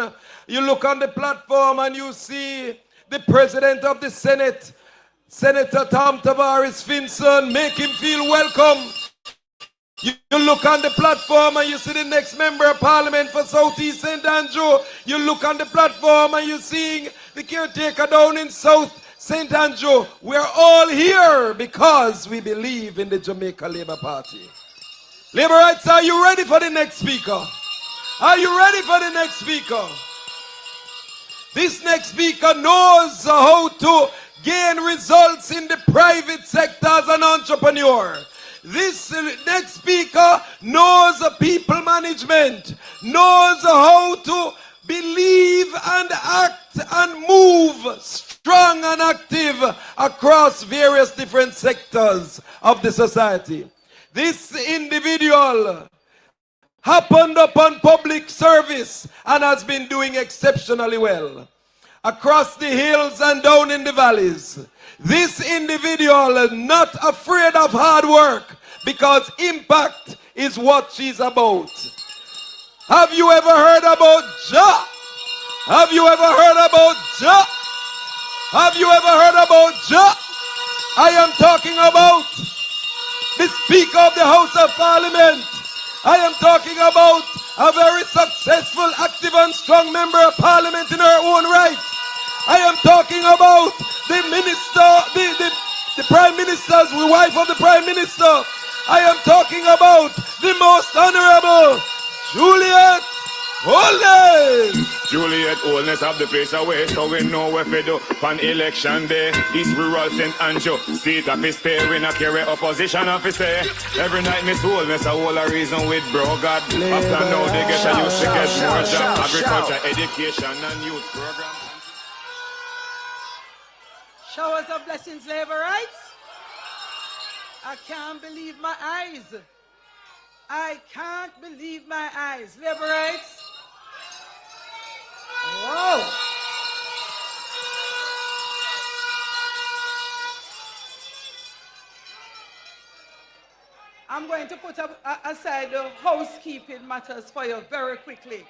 one. You look on the platform and you see the President of the Senate, Senator Tom Tavares Finson. Make him feel welcome. You look on the platform and you see the next Member of Parliament for Southeast St. Andrew. You look on the platform and you're seeing the caretaker down in South St. Andrew. We're all here because we believe in the Jamaica Labour Party. Laborites, are you ready for the next speaker? Are you ready for the next speaker? This next speaker knows how to gain results in the private sector as an entrepreneur. This next speaker knows people management, knows how to believe and act and move strong and active across various different sectors of the society. This individual happened upon public service and has been doing exceptionally well across the hills and down in the valleys. This individual not afraid of hard work because impact is what she's about. Have you ever heard about Ja? Have you ever heard about Ja? Have you ever heard about Ja? I am talking about the Speaker of the House of Parliament. I am talking about a very successful, active and strong Member of Parliament in her own right. I am talking about the Minister, the Prime Minister's wife of the Prime Minister. I am talking about the most honorable Juliet Holness. Juliet Holness have the place away, so we know what we do on election day. East Rural St. Andrew, seat of his stay, we not carry opposition of his stay. Every night Miss Holness a whole a reason with bro God. After now they get a youth to get more job, agriculture, education and youth program. Showers of blessings, Laborites. I can't believe my eyes. I can't believe my eyes. Laborites. Whoa. I'm going to put aside the housekeeping matters for you very quickly.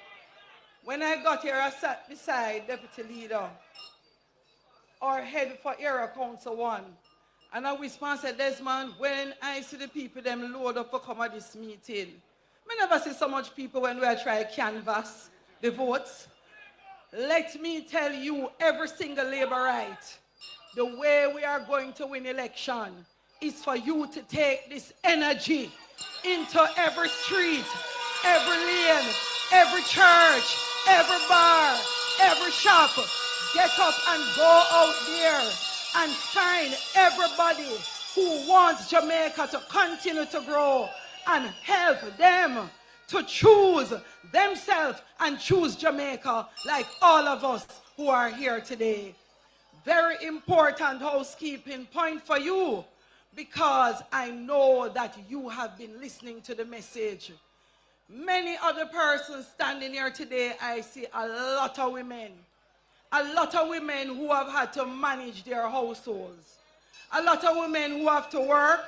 When I got here, I sat beside Deputy Leader, our head for Area Council 1. And I whispered and said, Desmond, when I see the people them load up for come at this meeting, I never see so much people when we are trying to canvass the votes. Let me tell you, every single Laborite, the way we are going to win election is for you to take this energy into every street, every lane, every church, every bar, every shop. Get up and go out there and find everybody who wants Jamaica to continue to grow and help them to choose themselves and choose Jamaica like all of us who are here today. Very important housekeeping point for you, because I know that you have been listening to the message. Many other persons standing here today, I see a lot of women. A lot of women who have had to manage their households. A lot of women who have to work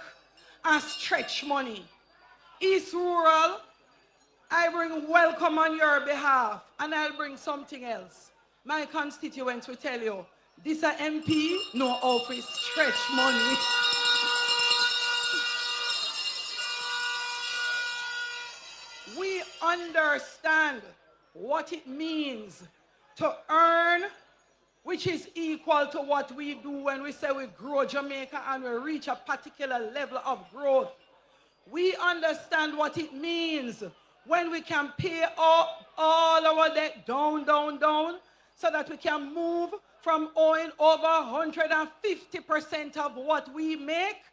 and stretch money. East Rural, I bring welcome on your behalf, and I'll bring something else. My constituents will tell you, this a MP, no office, stretch money. We understand what it means to earn, which is equal to what we do when we say we grow Jamaica and we reach a particular level of growth. We understand what it means when we can pay all our debt down, so that we can move from owing over 150% of what we make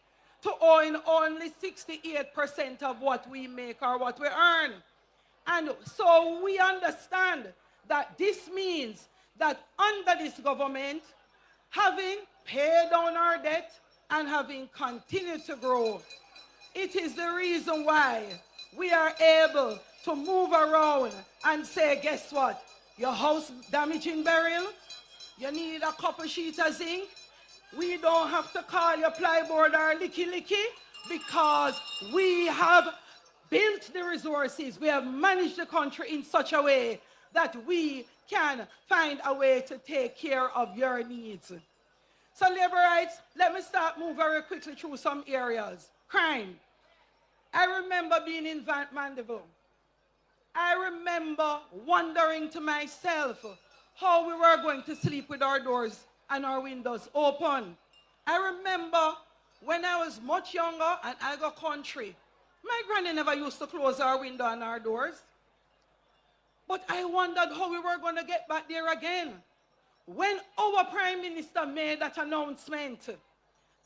to owing only 68% of what we make or what we earn. And so we understand that this means that under this government, having paid down our debt and having continued to grow, it is the reason why we are able to move around and say, guess what? Your house damaging burial, you need a couple sheets of zinc. We don't have to call your plyboard or licky because we have built the resources. We have managed the country in such a way that we can find a way to take care of your needs. So labor rights, let me start move very quickly through some areas. Crime. I remember being in Mandeville. I remember wondering to myself how we were going to sleep with our doors and our windows open. I remember when I was much younger and I got country, my granny never used to close our window and our doors. But I wondered how we were going to get back there again. When our Prime Minister made that announcement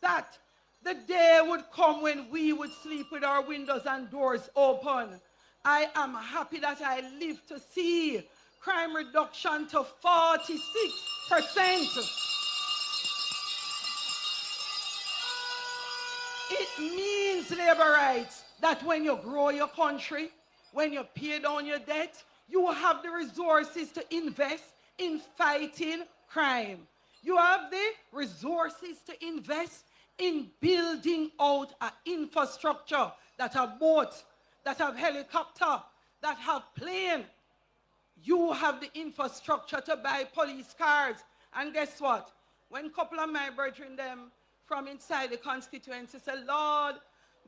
that the day would come when we would sleep with our windows and doors open, I am happy that I lived to see crime reduction to 46%. It means, labor rights, that when you grow your country, when you pay down your debt, you have the resources to invest in fighting crime. You have the resources to invest in building out an infrastructure that have boats, that have helicopter, that have plane. You have the infrastructure to buy police cars. And guess what? When a couple of my brethren them from inside the constituency say, Lord,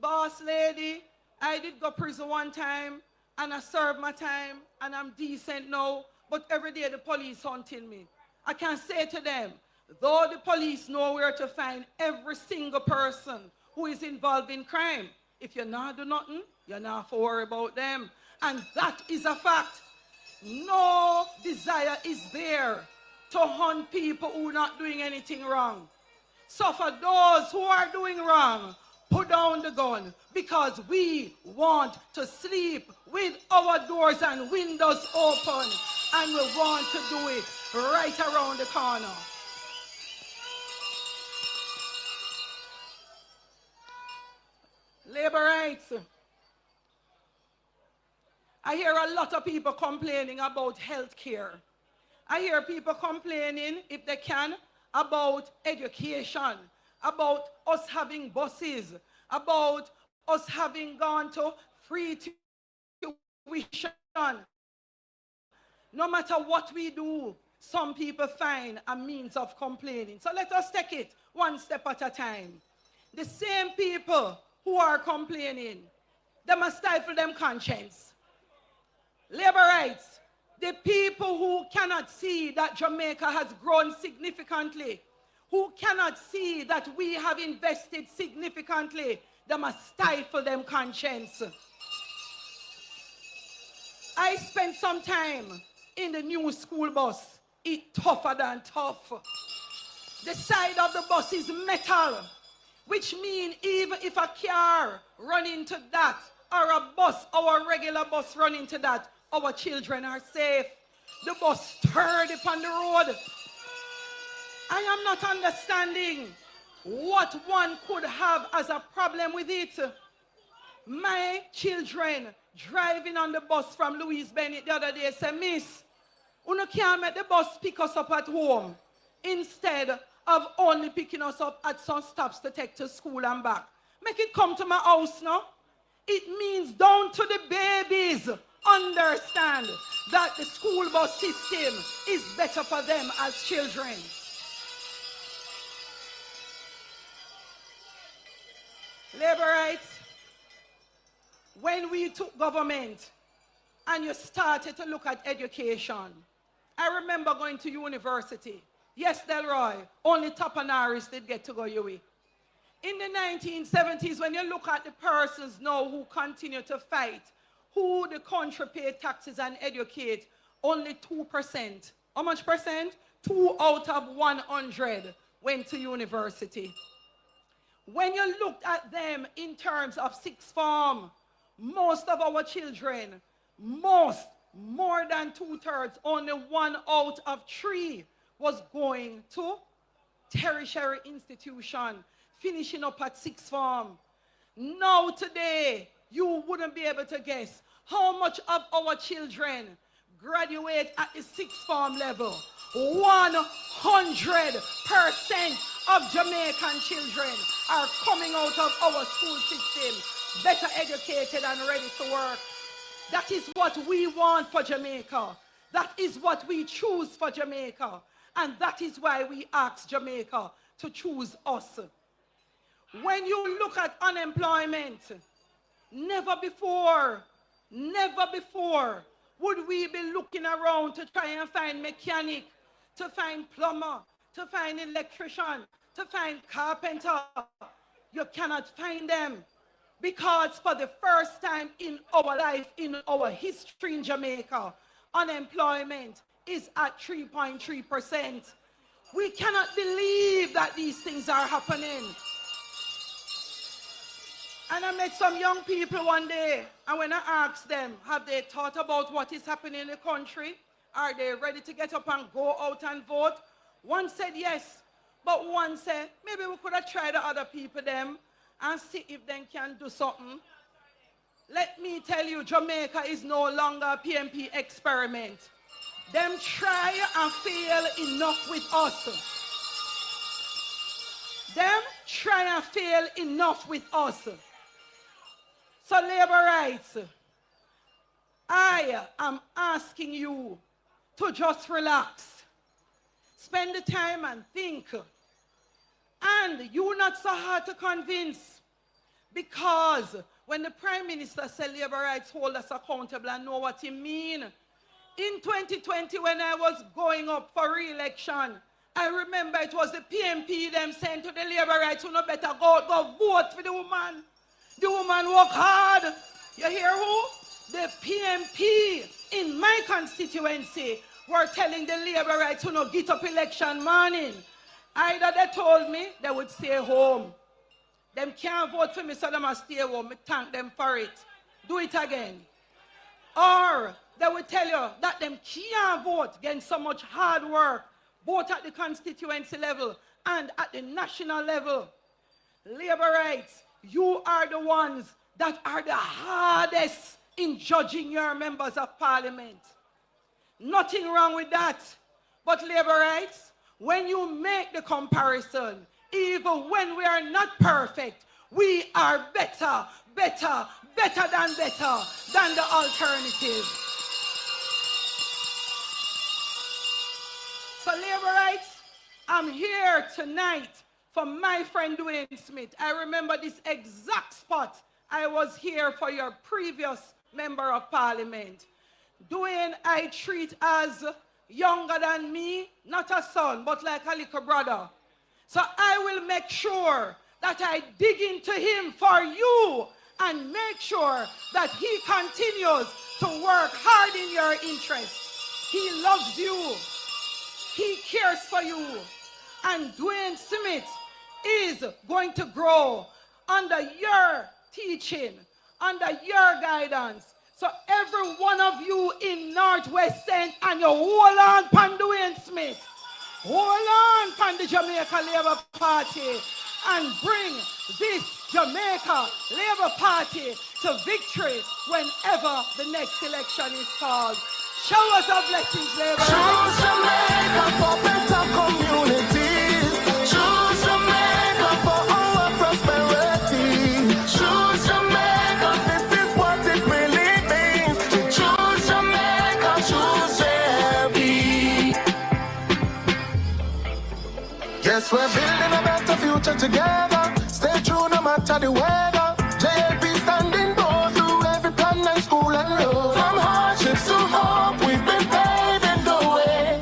boss lady, I did go prison one time and I served my time and I'm decent now, but every day the police hunting me. I can say to them, though the police know where to find every single person who is involved in crime, if you're not do nothing, you're not to worry about them. And that is a fact. No desire is there to hunt people who are not doing anything wrong. So for those who are doing wrong, put down the gun, because we want to sleep with our doors and windows open, and we want to do it right around the corner. Labor rights. I hear a lot of people complaining about health care. I hear people complaining, if they can, about education, about us having buses, about us having gone to free tuition. No matter what we do, some people find a means of complaining. So let us take it one step at a time. The same people who are complaining, they must stifle them conscience. Labor rights, the people who cannot see that Jamaica has grown significantly, who cannot see that we have invested significantly, they must stifle them conscience. I spent some time in the new school bus. It's tougher than tough. The side of the bus is metal, which means even if a car run into that, or a bus, our regular bus run into that, our children are safe. The bus stirred upon the road. I am not understanding what one could have as a problem with it. My children driving on the bus from Louise Bennett the other day said, Miss, you can't make the bus pick us up at home instead of only picking us up at some stops to take to school and back. Make it come to my house now. It means down to the babies. Understand that the school bus system is better for them as children. Labor rights. When we took government and you started to look at education, I remember going to university. Yes, Delroy, only Tapanaris did get to go your way. In the 1970s, when you look at the persons now who continue to fight, who the country pay taxes and educate, only 2%. How much percent? 2 out of 100 went to university. When you looked at them in terms of sixth form, most of our children, more than 2/3, only 1 out of 3 was going to tertiary institution, finishing up at sixth form. Now today, you wouldn't be able to guess how much of our children graduate at the sixth form level. 100% of Jamaican children are coming out of our school system better educated and ready to work. That is what we want for Jamaica. That is what we choose for Jamaica. And that is why we ask Jamaica to choose us. When you look at unemployment, never before would we be looking around to try and find mechanic, to find plumber, to find electrician, to find carpenter. You cannot find them because for the first time in our life, in our history in Jamaica, unemployment is at 3.3%. We cannot believe that these things are happening. And I met some young people one day, and when I asked them, have they thought about what is happening in the country? Are they ready to get up and go out and vote? One said yes, but one said, maybe we could have tried the other people them and see if they can do something. Let me tell you, Jamaica is no longer a PMP experiment. Them try and fail enough with us. Them try and fail enough with us. So labor rights, I am asking you to just relax. Spend the time and think. And you're not so hard to convince. Because when the Prime Minister said labor rights hold us accountable, I know what he means. In 2020, when I was going up for re-election, I remember it was the PMP them saying to the labor rights, you know better go vote for the woman. The woman work hard. You hear who? The PMP in my constituency were telling the labor rights to not get up election morning. Either they told me they would stay home. Them can't vote for me, so they must stay home. I thank them for it. Do it again. Or they would tell you that them can't vote against so much hard work, both at the constituency level and at the national level. Labor rights, you are the ones that are the hardest in judging your members of parliament. Nothing wrong with that. But labor rights, when you make the comparison, even when we are not perfect, we are better than the alternative. So labor rights, I'm here tonight for my friend Dwayne Smith. I remember this exact spot. I was here for your previous member of parliament. Dwayne, I treat as younger than me, not a son, but like a little brother. So I will make sure that I dig into him for you and make sure that he continues to work hard in your interest. He loves you. He cares for you. And Dwayne Smith is going to grow under your teaching, under your guidance. So every one of you in Northwestern, and you hold on pan Dwayne Smith, hold on pan the Jamaica Labour Party, and bring this Jamaica Labour Party to victory whenever the next election is called. Showers of blessings, Labour. Choose Jamaica for better communities. Choose Jamaica for our prosperity. Choose Jamaica, this is what it really means. To choose Jamaica, choose JLP. Yes, we're building a better future together. Stay true no matter the weather. JLP standing bold through every plan and school and road. From hardships to hope, we've been paving the way.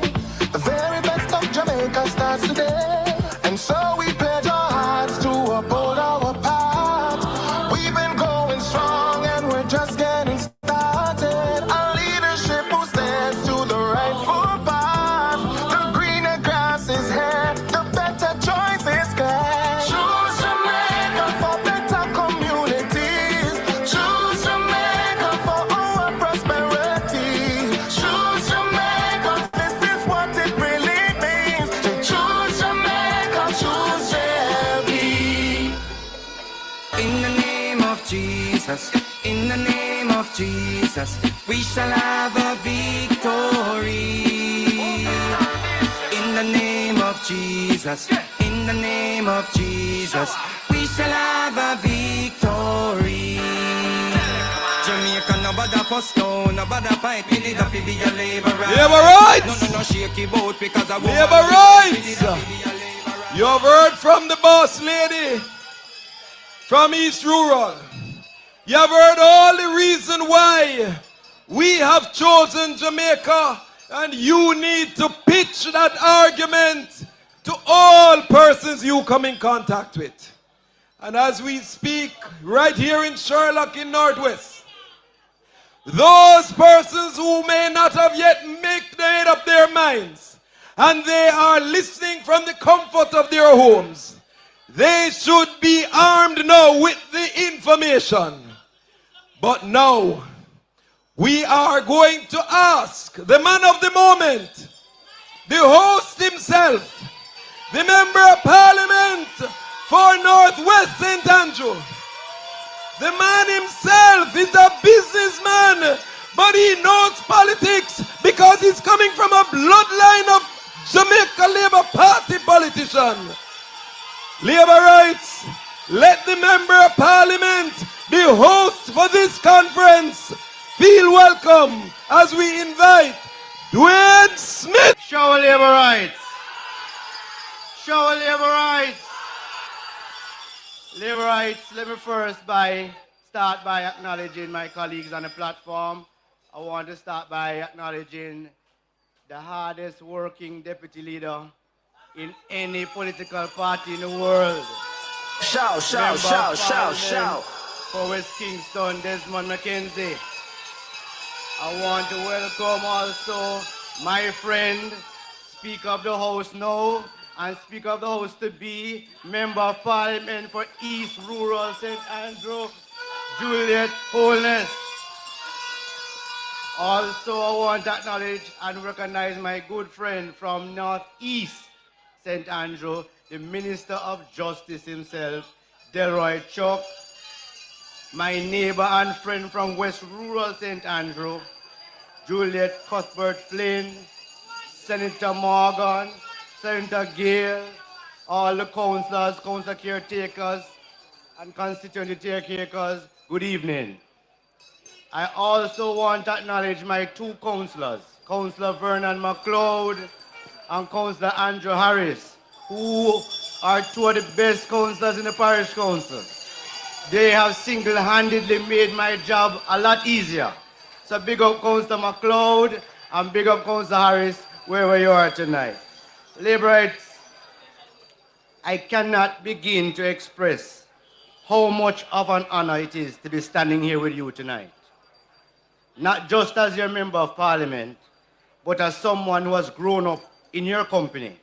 The very best of Jamaica starts today. And so we pledge our hearts to uphold our path. We've been going strong and we're just getting started. Our leadership who stands to the rightful path. The greener grass is here, the better choice is clear. Choose Jamaica for better communities. Choose Jamaica for our prosperity. Choose Jamaica, this is what it really means. To choose Jamaica, choose JLP. In the name of Jesus, in the name of Jesus, we shall have a victory. In the name of Jesus, in the name of Jesus, we shall have a victory. Jamaica, nobody bother fuss, no bother fight. We need a fi be a labor right. Labor rights. No shaky boat because I want Labor rights. You have heard from the boss lady from East Rural. You have heard all the reason why we have chosen Jamaica, and you need to pitch that argument to all persons you come in contact with. And as we speak right here in Sherlock in Northwest, those persons who may not have yet made up their minds, and they are listening from the comfort of their homes, they should be armed now with the information. But now, we are going to ask the man of the moment, the host himself, the Member of Parliament for Northwest St. Andrew. The man himself is a businessman, but he knows politics because he's coming from a bloodline of Jamaica Labour Party politician. Labour rights, let the Member of Parliament be host for this conference. Feel welcome as we invite Dwayne Smith. Show labor rights. Show labor rights. Labor rights, let me first start by acknowledging my colleagues on the platform. I want to start by acknowledging the hardest working deputy leader in any political party in the world. Shout. For West Kingston, Desmond McKenzie. I want to welcome also my friend, Speaker of the House now, and Speaker of the House to be, Member of Parliament for East Rural St. Andrew, Juliet Holness. Also, I want to acknowledge and recognize my good friend from Northeast St. Andrew, the Minister of Justice himself, Delroy Chuck, my neighbor and friend from West Rural St. Andrew, Juliet Cuthbert Flynn, Senator Morgan, Senator Gale, all the councillors, council caretakers, and constituency caretakers, good evening. I also want to acknowledge my two councillors, Councillor Vernon McLeod and Councillor Andrew Harris, who are two of the best councillors in the parish council. They have single-handedly made my job a lot easier. So big up Councillor McLeod and big up Councillor Harris, wherever you are tonight. Labour rights, I cannot begin to express how much of an honor it is to be standing here with you tonight. Not just as your Member of Parliament, but as someone who has grown up in your company,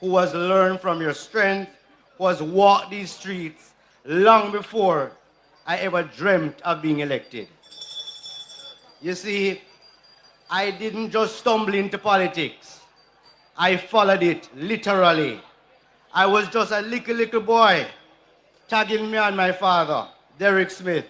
who has learned from your strength, who has walked these streets long before I ever dreamt of being elected. You see, I didn't just stumble into politics. I followed it literally. I was just a little boy, tagging me and my father, Derek Smith,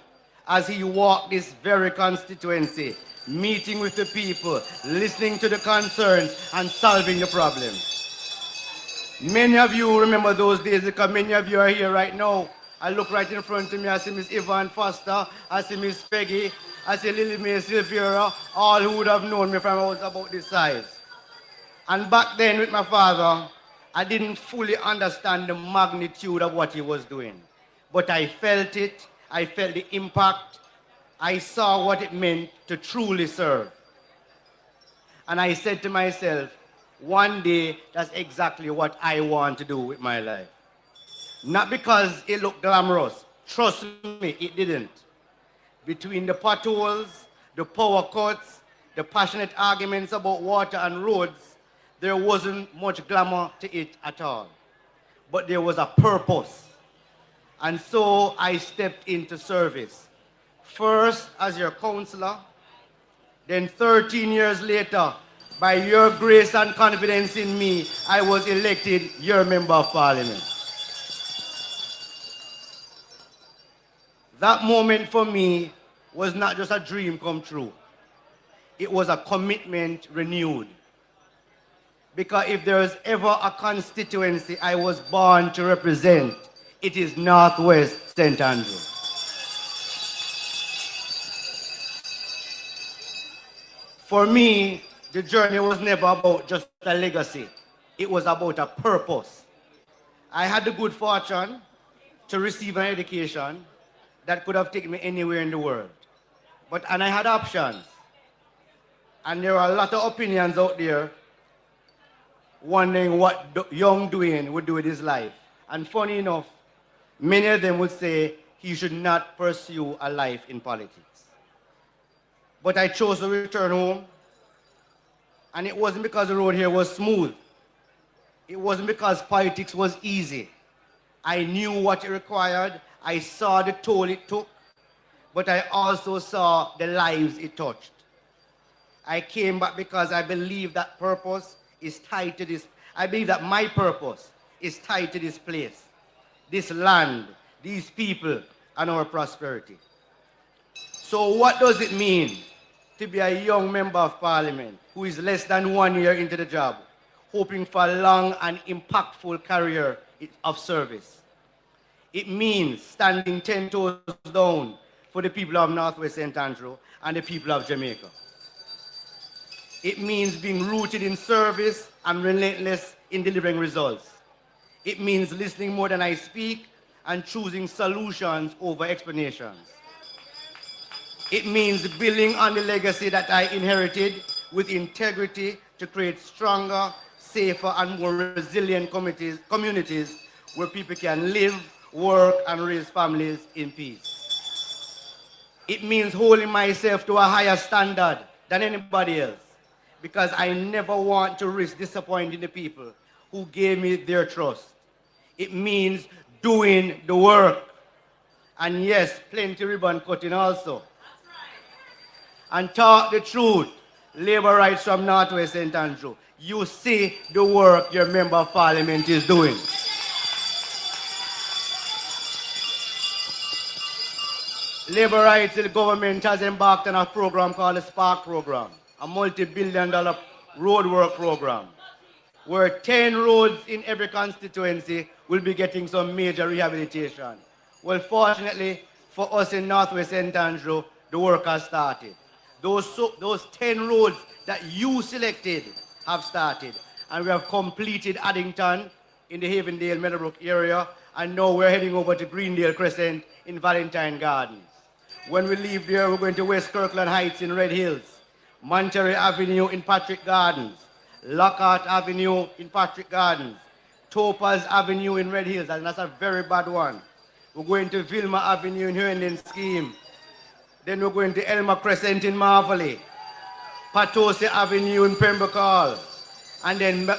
as he walked this very constituency, meeting with the people, listening to the concerns, and solving the problems. Many of you remember those days because many of you are here right now. I look right in front of me, I see Miss Yvonne Foster, I see Miss Peggy, I see Lily Mae Silvera, all who would have known me from I was about this size. And back then with my father, I didn't fully understand the magnitude of what he was doing. But I felt it, I felt the impact, I saw what it meant to truly serve. And I said to myself, one day, that's exactly what I want to do with my life. Not because it looked glamorous. Trust me, it didn't. Between the potholes, the power cuts, the passionate arguments about water and roads, there wasn't much glamour to it at all. But there was a purpose. And so I stepped into service. First as your counselor, then 13 years later, by your grace and confidence in me, I was elected your Member of Parliament. That moment for me was not just a dream come true. It was a commitment renewed. Because if there is ever a constituency I was born to represent, it is Northwest St. Andrew. For me, the journey was never about just a legacy. It was about a purpose. I had the good fortune to receive an education that could have taken me anywhere in the world. And I had options. And there are a lot of opinions out there wondering what young Dwayne would do with his life. And funny enough, many of them would say he should not pursue a life in politics. But I chose to return home, and it wasn't because the road here was smooth. It wasn't because politics was easy. I knew what it required. I saw the toll it took, but I also saw the lives it touched. I came back because I believe that purpose is tied to this. I believe that my purpose is tied to this place, this land, these people, and our prosperity. So what does it mean to be a young member of parliament who is less than 1 year into the job, hoping for a long and impactful career of service? It means standing 10 toes down for the people of Northwest St. Andrew and the people of Jamaica. It means being rooted in service and relentless in delivering results. It means listening more than I speak and choosing solutions over explanations. It means building on the legacy that I inherited with integrity to create stronger, safer, and more resilient communities where people can live, work, and raise families in peace. It means holding myself to a higher standard than anybody else, because I never want to risk disappointing the people who gave me their trust. It means doing the work. And yes, plenty ribbon cutting also. And talk the truth, labor rights from Northwest St. Andrew. You see the work your member of parliament is doing. Labor rights, the government has embarked on a program called the Spark program, a multi-billion-dollar roadwork program, where 10 roads in every constituency will be getting some major rehabilitation. Well, fortunately for us in Northwest St. Andrew, the work has started. Those 10 roads that you selected have started. And we have completed Addington in the Havendale, Meadowbrook area, and now we're heading over to Greendale Crescent in Valentine Gardens. When we leave there, we're going to West Kirkland Heights in Red Hills, Monterey Avenue in Patrick Gardens, Lockhart Avenue in Patrick Gardens, Topaz Avenue in Red Hills, and that's a very bad one. We're going to Vilma Avenue in Herndon Scheme. Then we're going to Elma Crescent in Marvelly, Patosi Avenue in Pembroke Hall, and then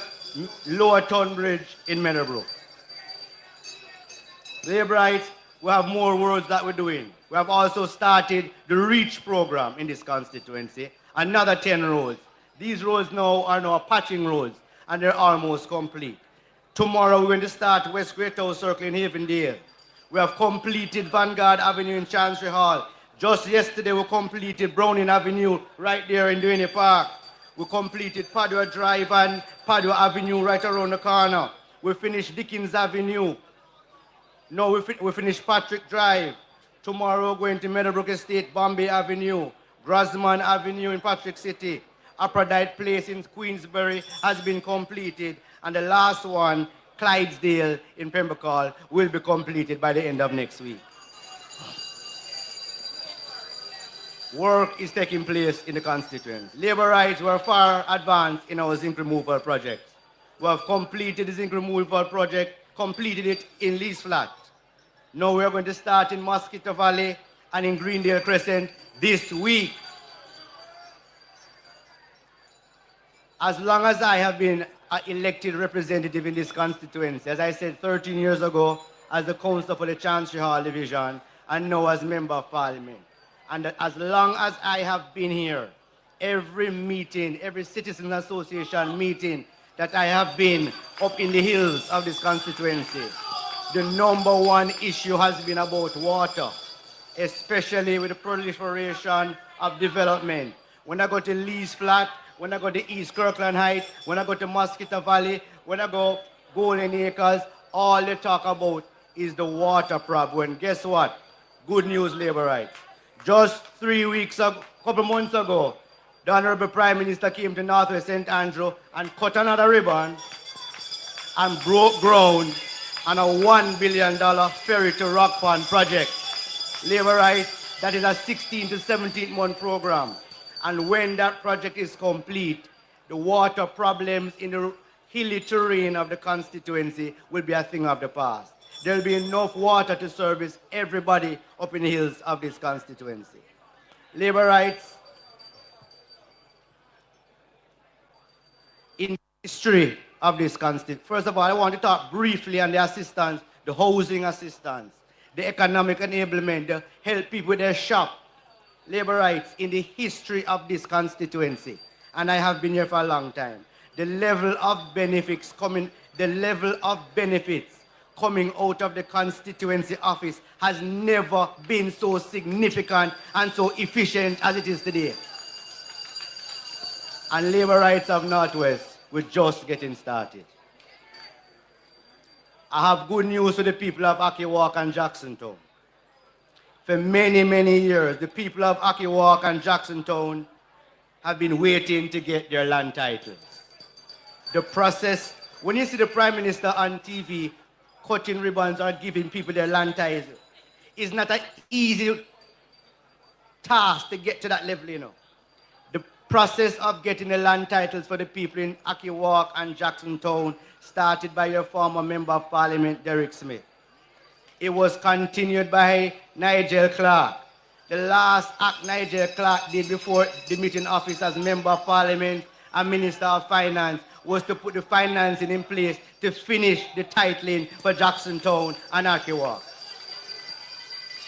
Lower Tunbridge in Meadowbrook. Labor rights, we have more roads that we're doing. We have also started the REACH program in this constituency, another 10 roads. These roads now are patching roads, and they're almost complete. Tomorrow we're going to start West Great House Circle in Havendale. We have completed Vanguard Avenue in Chancery Hall. Just yesterday we completed Browning Avenue right there in Duane Park. We completed Padua Drive and Padua Avenue right around the corner. We finished Dickens Avenue. Now we finished Patrick Drive. Tomorrow we're going to Meadowbrook Estate, Bombay Avenue, Grosman Avenue in Patrick City. Aphrodite Place in Queensbury has been completed. And the last one, Clydesdale in Pembroke Hall, will be completed by the end of next week. Work is taking place in the constituency. Labor rights were far advanced in our zinc removal project. We have completed the zinc removal project, completed it in Lee's Flat. Now we are going to start in Mosquito Valley and in Greendale Crescent this week. As long as I have been an elected representative in this constituency, as I said 13 years ago, as the councillor for the Chancery Hall Division, and now as member of parliament. And as long as I have been here, every meeting, every citizen association meeting that I have been up in the hills of this constituency, the #1 issue has been about water, especially with the proliferation of development. When I go to Lee's Flat, when I go to East Kirkland Heights, when I go to Mosquito Valley, when I go Golden Acres, all they talk about is the water problem. And guess what? Good news, labor rights. Just 3 weeks ago, couple months ago, the Honorable Prime Minister came to Northwest St. Andrew and cut another ribbon and broke ground on a $1 billion ferry to Rock Pond project. Labor rights, that is a 16 to 17 month program. And when that project is complete, the water problems in the hilly terrain of the constituency will be a thing of the past. There will be enough water to service everybody up in the hills of this constituency. Labor rights, in history of this constituency. First of all, I want to talk briefly on the assistance, the housing assistance, the economic enablement, the help people with their shop, labor rights in the history of this constituency. And I have been here for a long time. The level of benefits coming out of the constituency office has never been so significant and so efficient as it is today. And labor rights of Northwest, we're just getting started. I have good news for the people of Akiwalk and Jacksontown. For many, many years, the people of Akiwalk and Jacksontown have been waiting to get their land titles. The process, when you see the Prime Minister on TV cutting ribbons or giving people their land titles, it's not an easy task to get to that level, you know. The process of getting the land titles for the people in Akiwalk and Jacksontown started by your former Member of Parliament, Dwayne Smith. It was continued by Nigel Clark. The last act Nigel Clark did before the meeting office as Member of Parliament and Minister of Finance was to put the financing in place to finish the titling for Jacksontown and Akiwalk.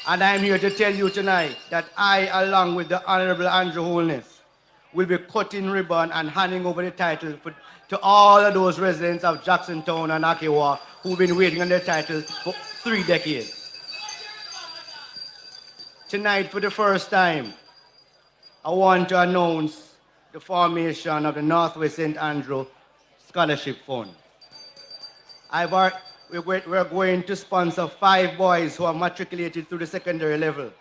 And I'm here to tell you tonight that I, along with the Honorable Andrew Holness, will be cutting ribbon and handing over the title to all of those residents of Jacksontown and Akiwalk who've been waiting on their titles for 3 decades. Tonight, for the first time, I want to announce the formation of the Northwest St. Andrew Scholarship Fund. We're going to sponsor 5 boys who are matriculated through the secondary level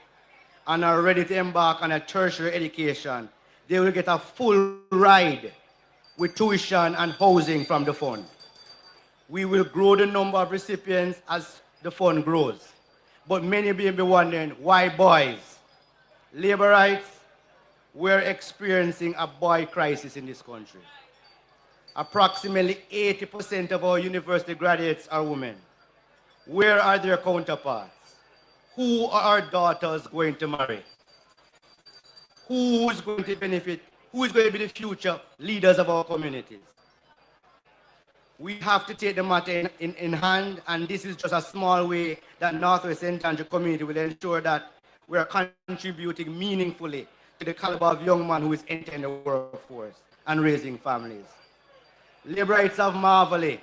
and are ready to embark on a tertiary education. They will get a full ride with tuition and housing from the fund. We will grow the number of recipients as the fund grows. But many may be wondering, why boys? Labor rights, we're experiencing a boy crisis in this country. Approximately 80% of our university graduates are women. Where are their counterparts? Who are our daughters going to marry? Who is going to benefit? Who is going to be the future leaders of our communities? We have to take the matter in hand, and this is just a small way that Northwest St. Andrew community will ensure that we are contributing meaningfully to the caliber of young man who is entering the workforce and raising families. Labor rights of Marvelly.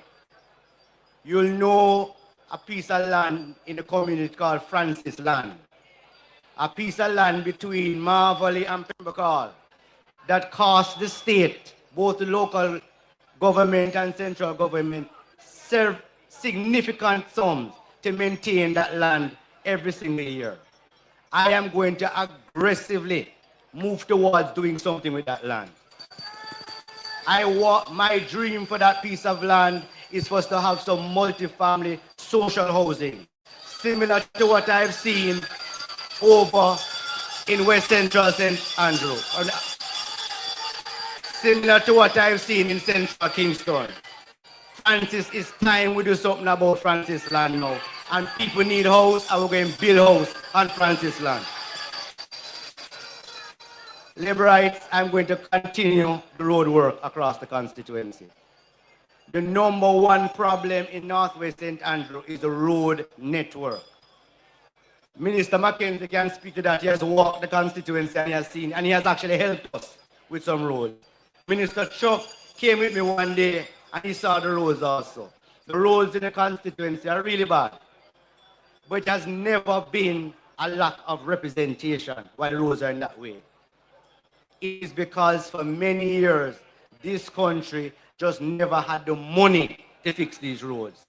You'll know a piece of land in the community called Francis Land. A piece of land between Marvelly and Pembroke that cost the state, both the local government and central government, serve significant sums to maintain that land every single year. I am going to aggressively move towards doing something with that land. My dream for that piece of land is for us to have some multi-family social housing, similar to what I've seen over in West Central St. Andrew, similar to what I've seen in Central Kingston. Francis, it's time we do something about Francis Land now. And people need house, and we're going to build house on Francis Land. Labor rights, I'm going to continue the road work across the constituency. The number one problem in Northwest St. Andrew is the road network. Minister Mackenzie can speak to that. He has walked the constituency and he has seen, and he has actually helped us with some roads. Minister Chuck came with me one day and he saw the roads also. The roads in the constituency are really bad. But it has never been a lack of representation why the roads are in that way. It is because for many years, this country just never had the money to fix these roads.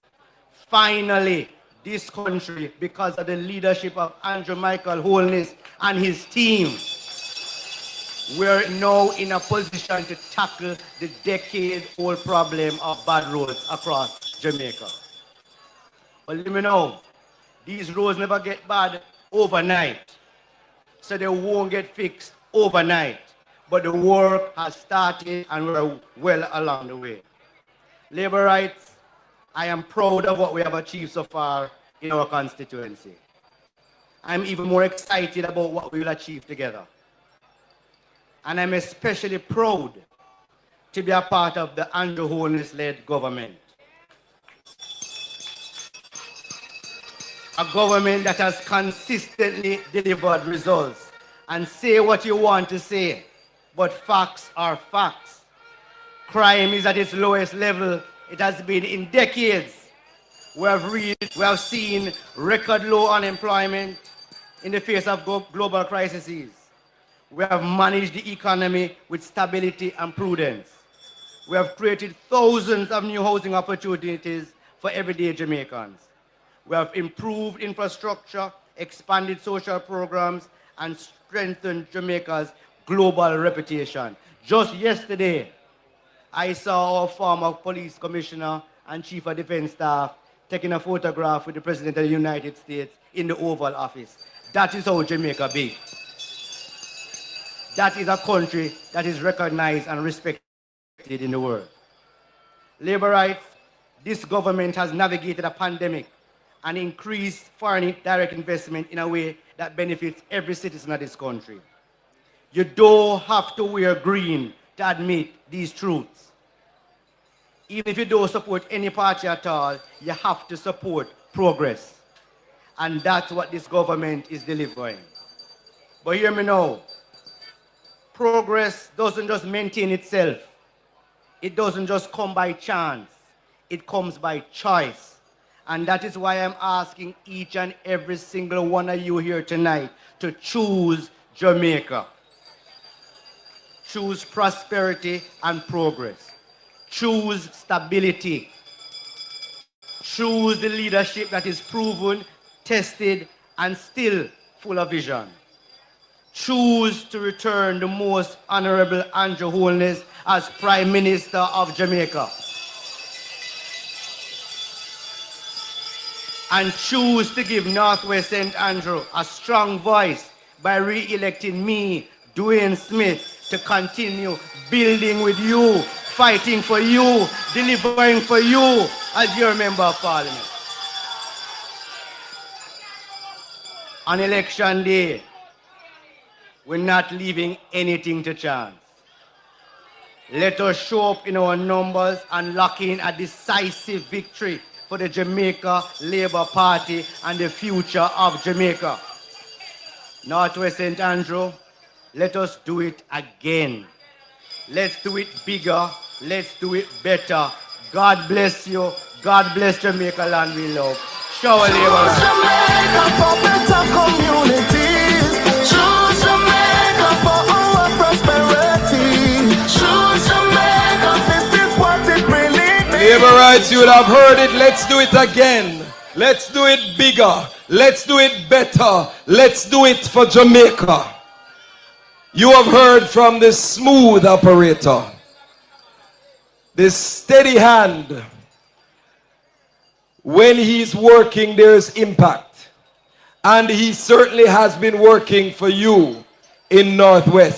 Finally, this country, because of the leadership of Andrew Michael Holness and his team, we're now in a position to tackle the decade-old problem of bad roads across Jamaica. But let me know, these roads never get bad overnight, so they won't get fixed overnight. But the work has started and we're well along the way. Labor rights, I am proud of what we have achieved so far in our constituency. I'm even more excited about what we will achieve together. And I'm especially proud to be a part of the Andrew Holness-led government. A government that has consistently delivered results. And say what you want to say, but facts are facts. Crime is at its lowest level it has been in decades. We have seen record low unemployment in the face of global crises. We have managed the economy with stability and prudence. We have created thousands of new housing opportunities for everyday Jamaicans. We have improved infrastructure, expanded social programs, and strengthened Jamaica's global reputation. Just yesterday, I saw our former police commissioner and chief of defense staff taking a photograph with the President of the United States in the Oval Office. That is how Jamaica be. That is a country that is recognized and respected in the world. Labor rights, this government has navigated a pandemic and increased foreign direct investment in a way that benefits every citizen of this country. You don't have to wear green to admit these truths. Even if you don't support any party at all, you have to support progress. And that's what this government is delivering. But hear me now. Progress doesn't just maintain itself. It doesn't just come by chance. It comes by choice. And that is why I'm asking each and every single one of you here tonight to choose Jamaica. Choose prosperity and progress. Choose stability. Choose the leadership that is proven, tested, and still full of vision. Choose to return the most honorable Andrew Holness as Prime Minister of Jamaica. And choose to give Northwest St. Andrew a strong voice by re-electing me, Dwayne Smith, to continue building with you, fighting for you, delivering for you as your Member of Parliament. On election day, we're not leaving anything to chance. Let us show up in our numbers and lock in a decisive victory for the Jamaica Labour Party and the future of Jamaica. Northwest St. Andrew, let us do it again. Let's do it bigger. Let's do it better. God bless you. God bless Jamaica land we love. Shower Labour. Choose Jamaica for better communities. Choose Jamaica for our prosperity. Choose Jamaica, this is what it really means. Labor rights, you would have heard it. Let's do it again. Let's do it bigger. Let's do it better. Let's do it for Jamaica. You have heard from the smooth operator, the steady hand. When he's working, there's impact. And he certainly has been working for you in Northwest.